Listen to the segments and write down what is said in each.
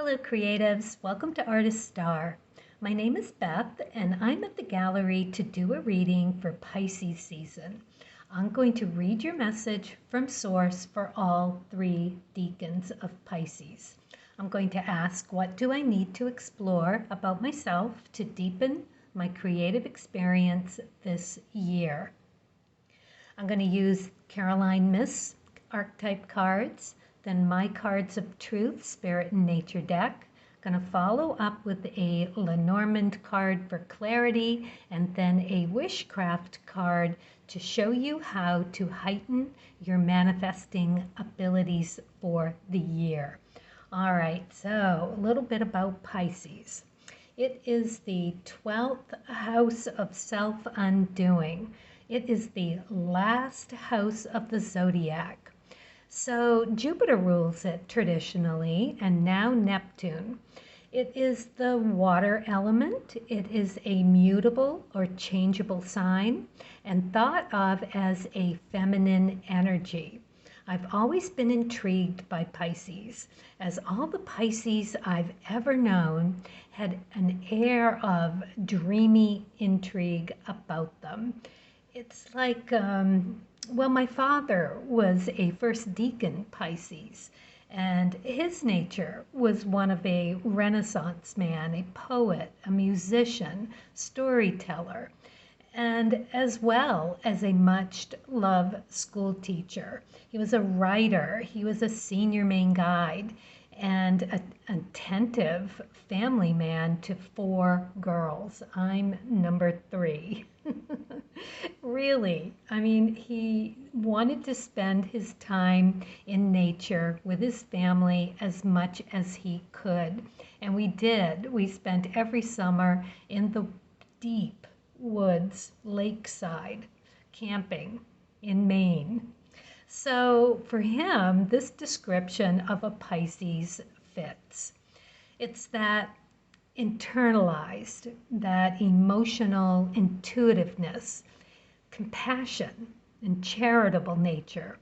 Hello creatives, welcome to Artist Star. My name is Beth and I'm at the gallery to do a reading for Pisces season. I'm going to read your message from source for all 3 decans of Pisces. I'm going to ask, what do I need to explore about myself to deepen my creative experience this year? I'm going to use Caroline Myss archetype cards, then my cards of truth, spirit and nature deck. I'm going to follow up with a Lenormand card for clarity, and then a wishcraft card to show you how to heighten your manifesting abilities for the year. All right, so a little bit about Pisces. It is the 12th house of self-undoing. It is the last house of the zodiac. So Jupiter rules it traditionally, and now Neptune. It is the water element. It is a mutable or changeable sign and thought of as a feminine energy. I've always been intrigued by Pisces, as all the Pisces I've ever known had an air of dreamy intrigue about them. It's like, well, my father was a first decan Pisces, and his nature was one of a Renaissance man, a poet, a musician, storyteller, and as well as a much-loved school teacher. He was a writer, he was a senior Maine guide, and an attentive family man to 4 girls. I'm number 3. Really, I mean, he wanted to spend his time in nature with his family as much as he could. And we did. We spent every summer in the deep woods, lakeside, camping in Maine. So for him, this description of a Pisces fits. It's that internalized, that emotional intuitiveness, compassion, and charitable nature.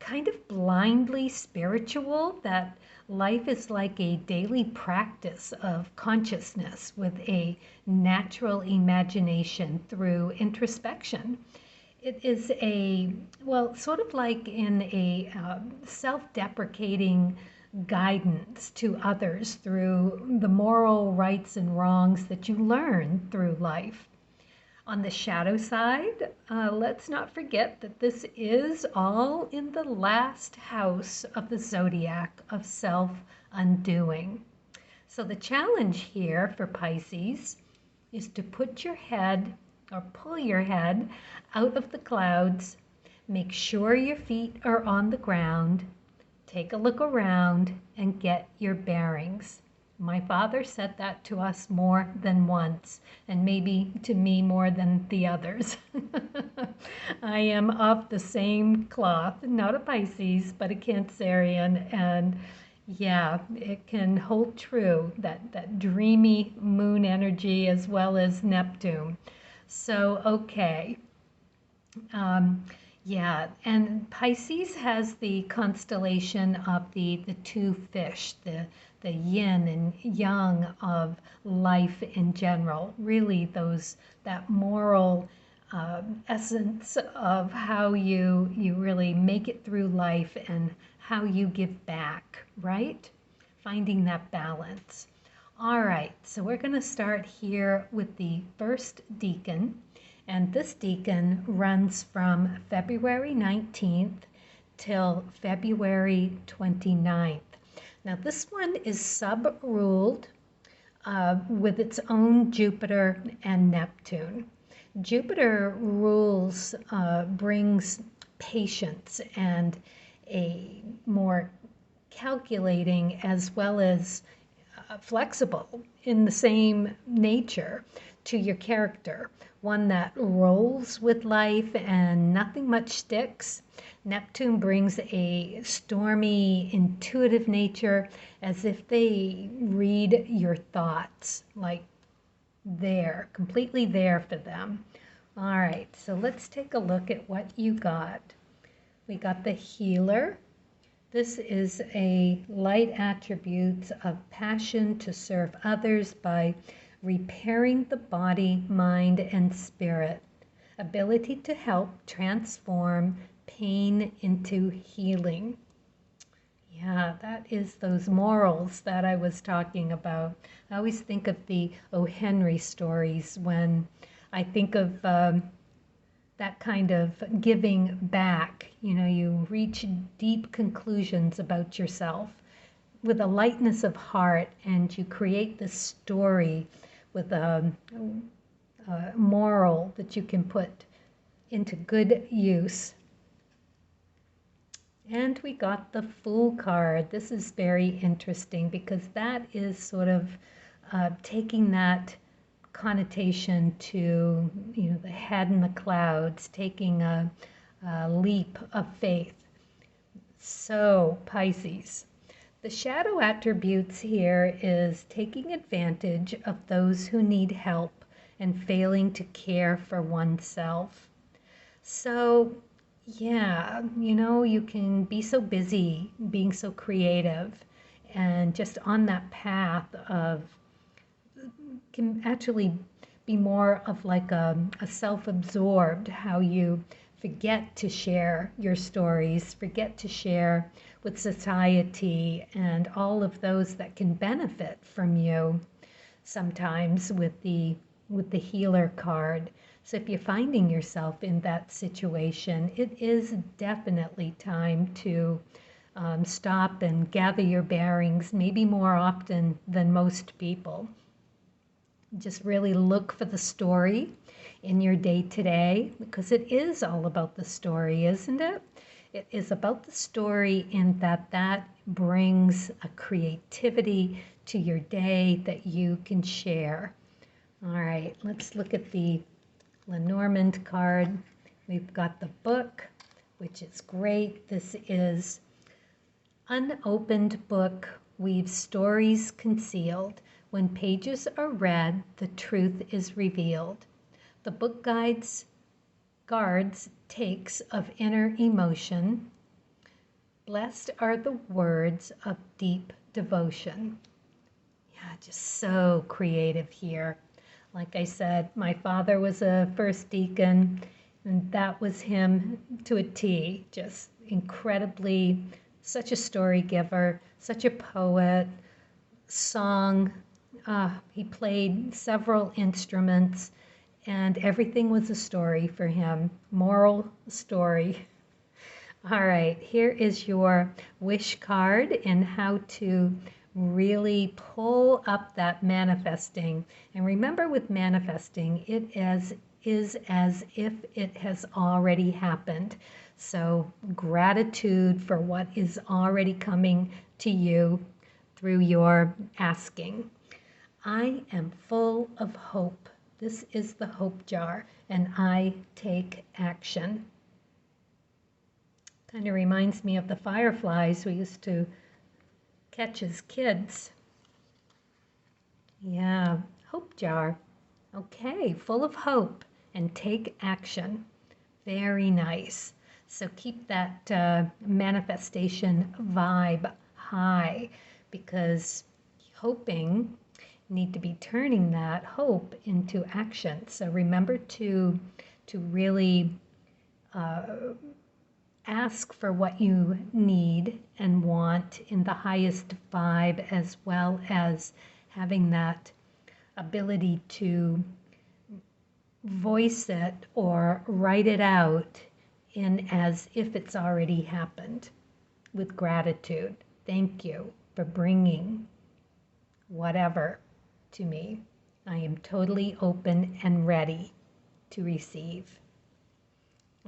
Kind of blindly spiritual, that life is like a daily practice of consciousness with a natural imagination through introspection. It is a, well, sort of like in a self-deprecating guidance to others through the moral rights and wrongs that you learn through life. On the shadow side, let's not forget that this is all in the last house of the zodiac of self-undoing. So the challenge here for Pisces is to put your head or pull your head out of the clouds, make sure your feet are on the ground, take a look around, and get your bearings. My father said that to us more than once, and maybe to me more than the others. I am of the same cloth, not a Pisces, but a Cancerian, and yeah, it can hold true, that dreamy moon energy as well as Neptune. So, okay. Yeah, and Pisces has the constellation of the 2 fish, the yin and yang of life in general. Really, that moral essence of how you really make it through life and how you give back, right? Finding that balance. All right, so we're going to start here with the first decan. And this decan runs from February 19th till February 29th. Now this one is sub-ruled with its own Jupiter and Neptune. Jupiter rules, brings patience and a more calculating as well as flexible in the same nature to your character. One that rolls with life and nothing much sticks. Neptune brings a stormy, intuitive nature, as if they read your thoughts, like there, completely there for them. All right, so let's take a look at what you got. We got the healer, This is a light attribute of passion to serve others by repairing the body, mind, and spirit. Ability to help transform pain into healing. Yeah, that is those morals that I was talking about. I always think of the O. Henry stories when I think of that kind of giving back. You know, you reach deep conclusions about yourself with a lightness of heart, and you create this story with a moral that you can put into good use. And we got the Fool card. This is very interesting because that is sort of taking that connotation to, you know, the head in the clouds, taking a leap of faith. So, Pisces, the shadow attributes here is taking advantage of those who need help and failing to care for oneself. So, yeah, you know, you can be so busy, being so creative, and just on that path of, can actually be more of like a self-absorbed, how you forget to share your stories, forget to share with society and all of those that can benefit from you sometimes with the healer card. So if you're finding yourself in that situation, it is definitely time to stop and gather your bearings, maybe more often than most people. Just really look for the story in your day-to-day, because it is all about the story, isn't it? It is about the story in that brings a creativity to your day that you can share. All right, let's look at the Lenormand card. We've got the book, which is great. This is unopened book, weaves stories concealed. When pages are read, the truth is revealed. The book guards takes of inner emotion. Blessed are the words of deep devotion. Yeah, just so creative here. Like I said, my father was a first deacon, and that was him to a T. Just incredibly, such a story giver, such a poet, song. He played several instruments, and everything was a story for him. Moral story. All right, here is your wish card and how to really pull up that manifesting. And remember, with manifesting, it is as if it has already happened. So gratitude for what is already coming to you through your asking. I am full of hope. This is the hope jar, and I take action. Kind of reminds me of the fireflies we used to catch as kids. Yeah, hope jar. Okay, full of hope and take action. Very nice. So keep that manifestation vibe high, because hoping, need to be turning that hope into action. So remember to really ask for what you need and want in the highest vibe, as well as having that ability to voice it or write it out in as if it's already happened, with gratitude. Thank you for bringing whatever to me. I am totally open and ready to receive.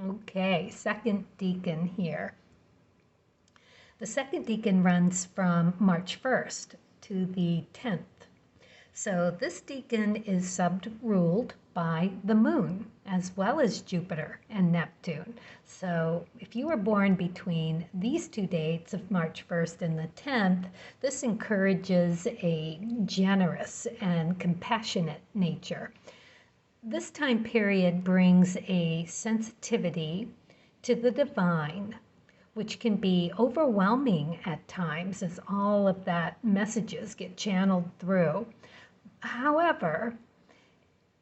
Okay, second decan here. The second decan runs from March 1st to the 10th. So this decan is sub-ruled by the moon, as well as Jupiter and Neptune. So if you were born between these two dates of March 1st and the 10th, this encourages a generous and compassionate nature. This time period brings a sensitivity to the divine, which can be overwhelming at times as all of that messages get channeled through. However,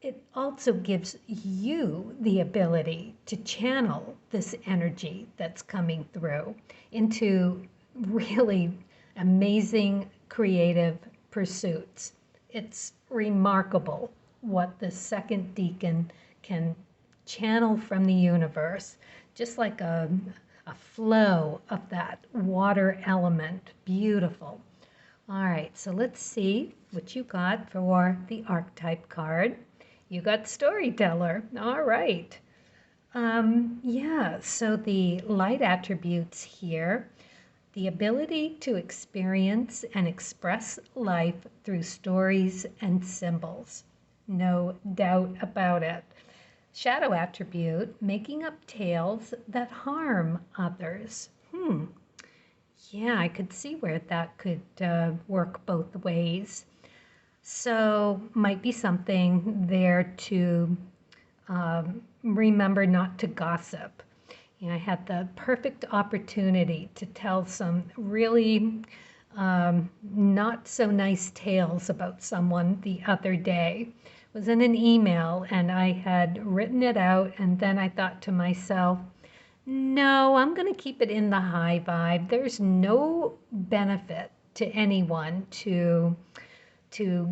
it also gives you the ability to channel this energy that's coming through into really amazing creative pursuits. It's remarkable what the second decan can channel from the universe, just like a flow of that water element. Beautiful. All right, so let's see what you got for the archetype card. You got storyteller. All right. Yeah, so the light attributes here, the ability to experience and express life through stories and symbols. No doubt about it. Shadow attribute, making up tales that harm others. Yeah, I could see where that could work both ways. So might be something there to remember not to gossip. I had the perfect opportunity to tell some really not so nice tales about someone the other day. It was in an email and I had written it out, and then I thought to myself, no, I'm going to keep it in the high vibe. There's no benefit to anyone to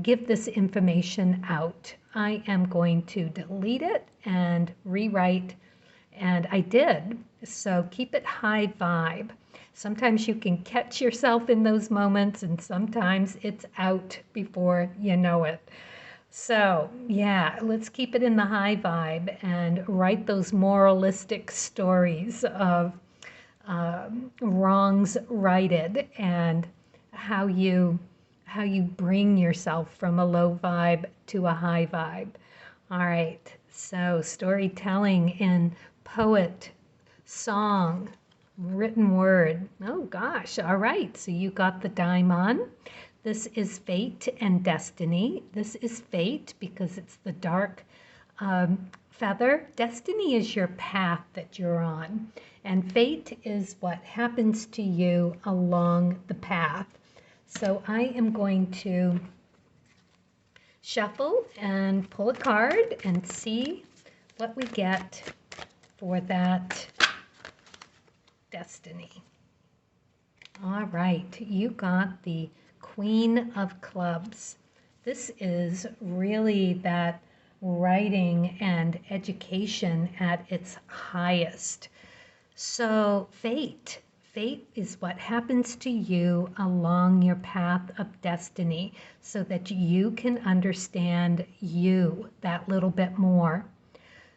give this information out. I am going to delete it and rewrite, and I did. So keep it high vibe. Sometimes you can catch yourself in those moments, and sometimes it's out before you know it. So yeah, let's keep it in the high vibe and write those moralistic stories of wrongs righted and how you bring yourself from a low vibe to a high vibe. All right, so storytelling in poet, song, written word. Oh gosh, all right, so you got the daimon. This is fate and destiny. This is fate because it's the dark feather. Destiny is your path that you're on, and fate is what happens to you along the path. So I am going to shuffle and pull a card and see what we get for that destiny. All right, you got the Queen of Clubs. This is really that writing and education at its highest. So fate is what happens to you along your path of destiny so that you can understand you that little bit more.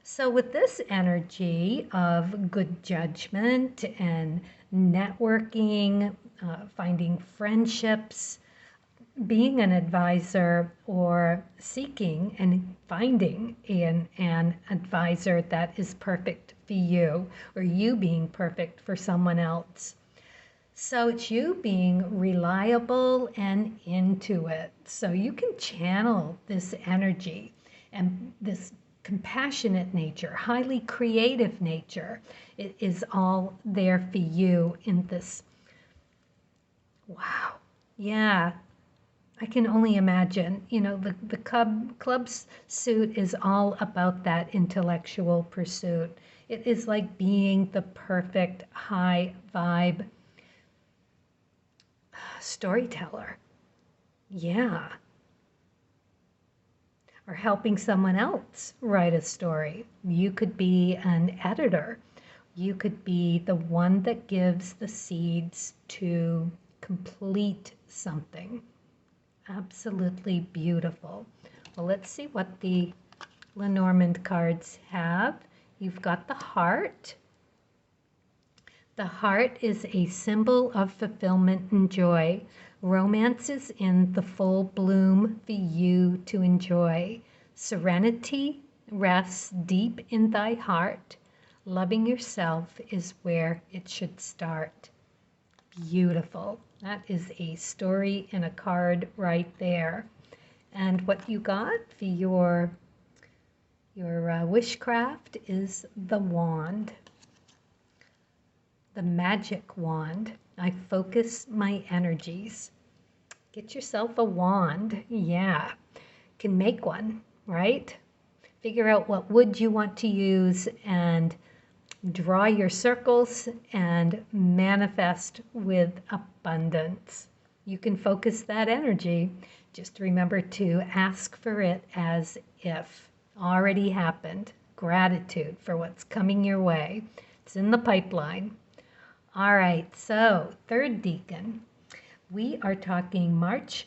So with this energy of good judgment and networking, finding friendships, being an advisor, or seeking and finding an advisor that is perfect for you, or you being perfect for someone else. So it's you being reliable and into it. So you can channel this energy and this compassionate nature, highly creative nature. It is all there for you in this. Wow. Yeah. I can only imagine, the club's suit is all about that intellectual pursuit. It is like being the perfect high vibe storyteller. Yeah. Or helping someone else write a story. You could be an editor. You could be the one that gives the seeds to complete something. Absolutely beautiful. Well, let's see what the Lenormand cards have. You've got the heart. The heart is a symbol of fulfillment and joy. Romance is in the full bloom for you to enjoy. Serenity rests deep in thy heart. Loving yourself is where it should start. Beautiful. That is a story in a card right there. And what you got for your wishcraft is the wand. The the magic wand. I focus my energies. Get yourself a wand. Yeah, can make one, right? Figure out what wood you want to use and draw your circles and manifest with abundance. You can focus that energy. Just remember to ask for it as if already happened. Gratitude for what's coming your way. It's in the pipeline. All right, so third decan. We are talking March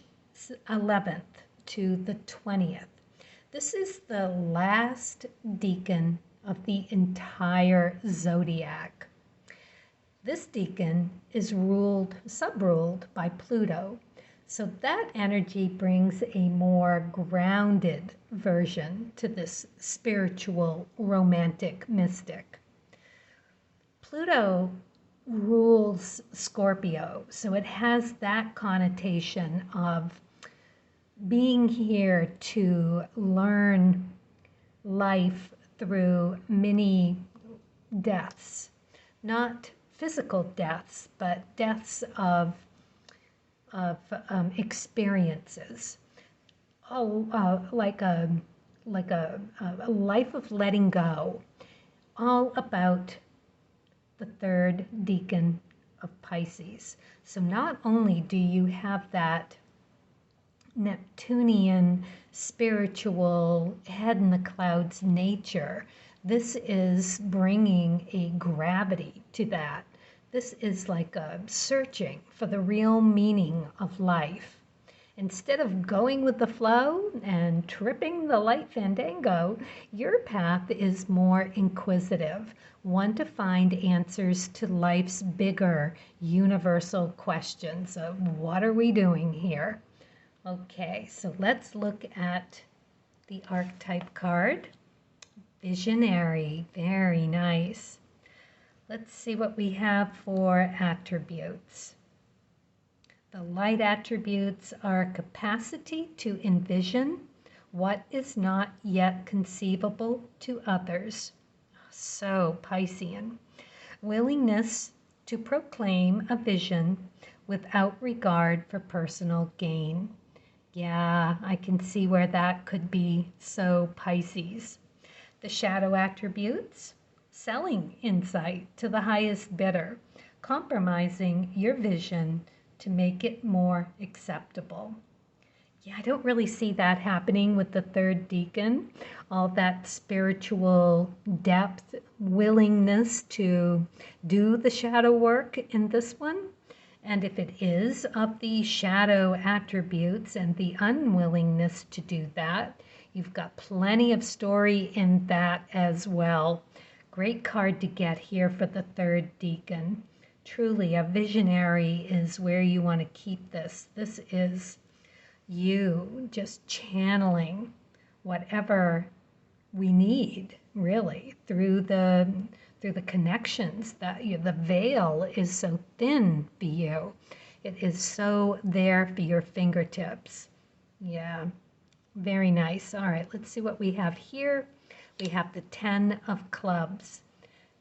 11th to the 20th. This is the last decan of the entire zodiac. This decan is subruled by Pluto. So that energy brings a more grounded version to this spiritual, romantic mystic. Pluto rules Scorpio, so it has that connotation of being here to learn life through many deaths, not physical deaths, but deaths of experiences. Like a life of letting go, all about the third decan of Pisces. So not only do you have that Neptunian spiritual head in the clouds nature, this is bringing a gravity to that. This is like a searching for the real meaning of life. Instead of going with the flow and tripping the light fandango, your path is more inquisitive, one to find answers to life's bigger universal questions of what are we doing here? Okay, so let's look at the archetype card. Visionary, very nice. Let's see what we have for attributes. The light attributes are capacity to envision what is not yet conceivable to others. So, Piscean. Willingness to proclaim a vision without regard for personal gain. Yeah, I can see where that could be so Pisces. The shadow attributes, selling insight to the highest bidder, compromising your vision to make it more acceptable. Yeah, I don't really see that happening with the third decan. All that spiritual depth, willingness to do the shadow work in this one. And if it is of the shadow attributes and the unwillingness to do that, you've got plenty of story in that as well. Great card to get here for the third decan. Truly, a visionary is where you want to keep this. This is you just channeling whatever we need, really, through the connections that the veil is so thin for you. It is so there for your fingertips. Yeah, very nice. All right, let's see what we have here. We have the 10 of clubs.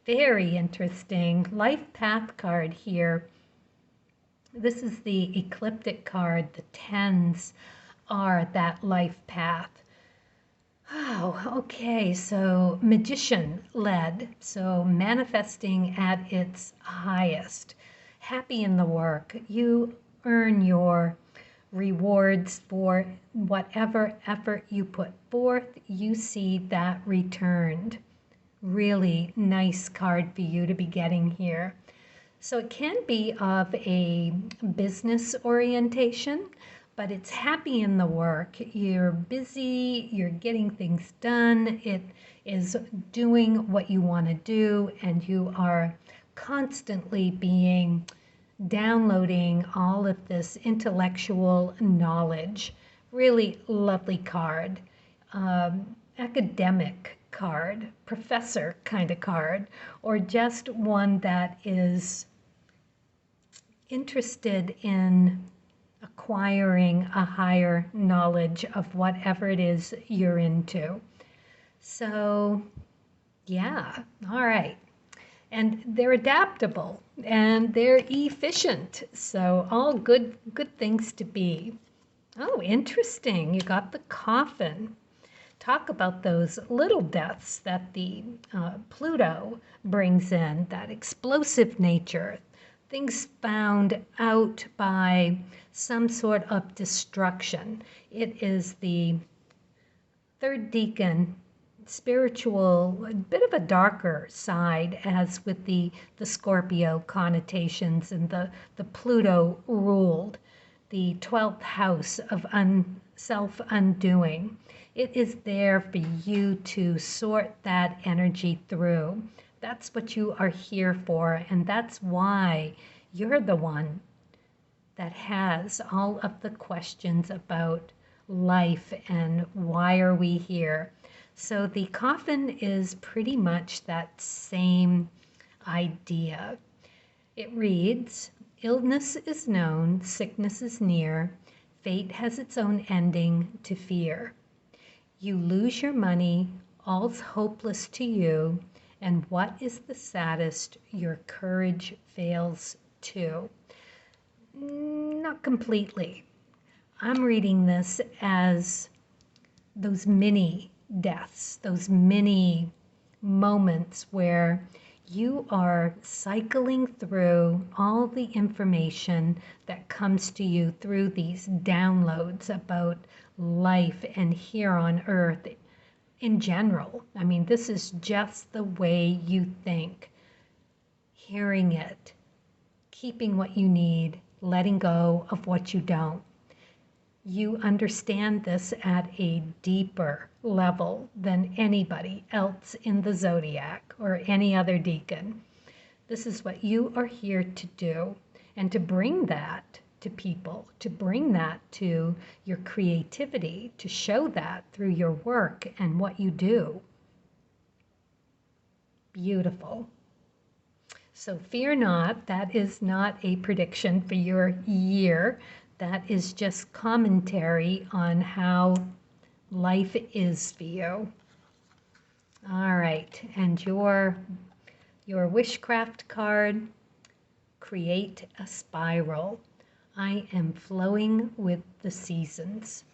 Very interesting life path card here. This is the ecliptic card. The 10s are that life path. Oh, okay, so magician led, so manifesting at its highest. Happy in the work. You earn your rewards for whatever effort you put forth. You see that returned. Really nice card for you to be getting here. So it can be of a business orientation, but it's happy in the work. You're busy, you're getting things done. It is doing what you want to do, and you are constantly downloading all of this intellectual knowledge. Really lovely card. Academic card, professor kind of card, or just one that is interested in acquiring a higher knowledge of whatever it is you're into. So, yeah, all right. And they're adaptable. and they're efficient. So all good things to be. Oh, interesting. You got the coffin. Talk about those little deaths that the Pluto brings in, that explosive nature, things found out by some sort of destruction. It is the third decan, spiritual, a bit of a darker side, as with the Scorpio connotations and the Pluto ruled, the 12th house of self-undoing. It is there for you to sort that energy through. That's what you are here for, and that's why you're the one that has all of the questions about life and why are we here. So the coffin is pretty much that same idea. It reads, illness is known, sickness is near, fate has its own ending to fear. You lose your money, all's hopeless to you, and what is the saddest, your courage fails too. Not completely. I'm reading this as those mini deaths, those mini moments where you are cycling through all the information that comes to you through these downloads about life and here on earth in general. I mean, this is just the way you think. Hearing it, keeping what you need, letting go of what you don't. You understand this at a deeper level than anybody else in the zodiac or any other decan. This is what you are here to do, and to bring that to people, to bring that to your creativity, to show that through your work and what you do. Beautiful. So fear not, that is not a prediction for your year. That is just commentary on how life is for you. All right, and your wishcraft card, create a spiral. I am flowing with the seasons.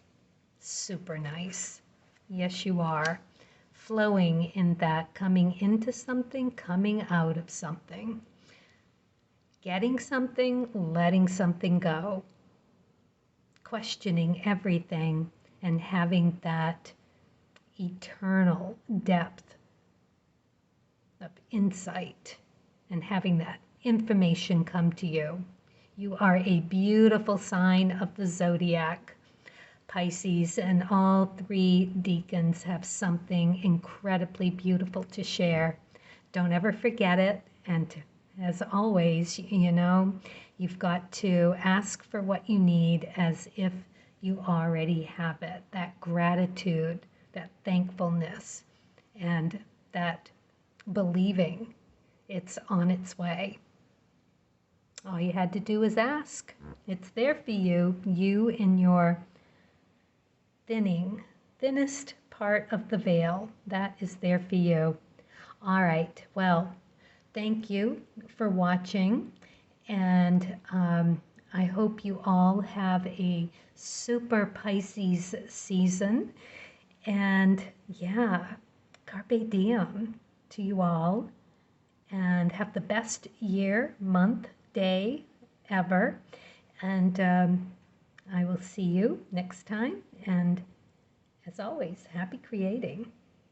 Super nice. Yes, you are. Flowing in that, coming into something, coming out of something. Getting something, letting something go. Questioning everything and having that eternal depth of insight and having that information come to you. You are a beautiful sign of the zodiac, Pisces, and all three decans have something incredibly beautiful to share. Don't ever forget it, and as always, you've got to ask for what you need as if you already have it. That gratitude, that thankfulness, and that believing it's on its way. All you had to do was ask. It's there for you, you in your thinnest part of the veil. That is there for you. All right, well, thank you for watching, and I hope you all have a super Pisces season. And yeah, carpe diem to you all, and have the best year, month, day ever. And I will see you next time. And as always, happy creating.